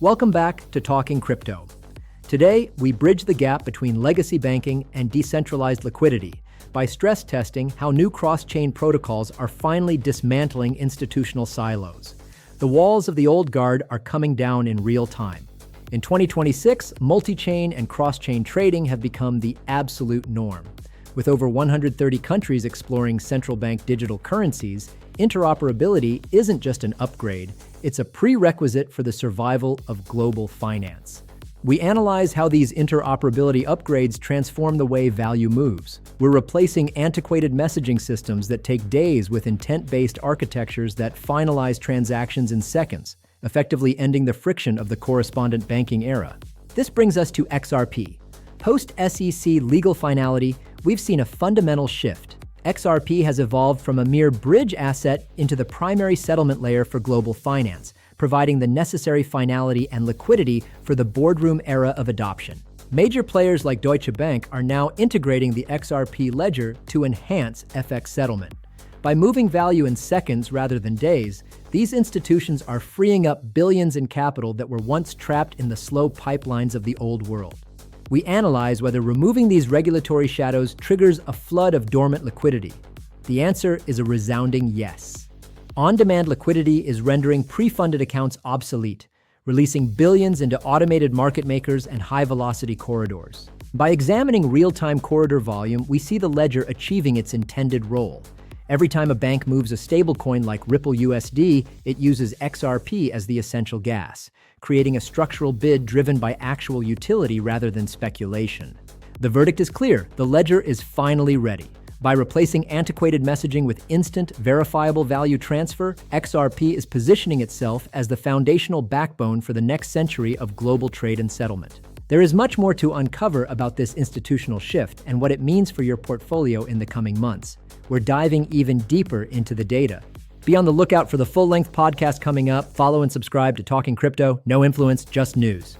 Welcome back to Talking Crypto. Today, we bridge the gap between legacy banking and decentralized liquidity by stress testing how new cross-chain protocols are finally dismantling institutional silos. The walls of the old guard are coming down in real time. In 2026, multi-chain and cross-chain trading have become the absolute norm. With over 130 countries exploring central bank digital currencies, interoperability isn't just an upgrade, it's a prerequisite for the survival of global finance. We analyze how these interoperability upgrades transform the way value moves. We're replacing antiquated messaging systems that take days with intent-based architectures that finalize transactions in seconds, effectively ending the friction of the correspondent banking era. This brings us to XRP. Post-SEC legal finality, we've seen a fundamental shift. XRP has evolved from a mere bridge asset into the primary settlement layer for global finance, providing the necessary finality and liquidity for the boardroom era of adoption. Major players like Deutsche Bank are now integrating the XRP ledger to enhance FX settlement. By moving value in seconds rather than days, these institutions are freeing up billions in capital that were once trapped in the slow pipelines of the old world. We analyze whether removing these regulatory shadows triggers a flood of dormant liquidity. The answer is a resounding yes. On-demand liquidity is rendering pre-funded accounts obsolete, releasing billions into automated market makers and high-velocity corridors. By examining real-time corridor volume, we see the ledger achieving its intended role. Every time a bank moves a stablecoin like Ripple USD, it uses XRP as the essential gas, creating a structural bid driven by actual utility rather than speculation. The verdict is clear: the ledger is finally ready. By replacing antiquated messaging with instant, verifiable value transfer, XRP is positioning itself as the foundational backbone for the next century of global trade and settlement. There is much more to uncover about this institutional shift and what it means for your portfolio in the coming months. We're diving even deeper into the data. Be on the lookout for the full-length podcast coming up. Follow and subscribe to Talking Crypto. No influence, just news.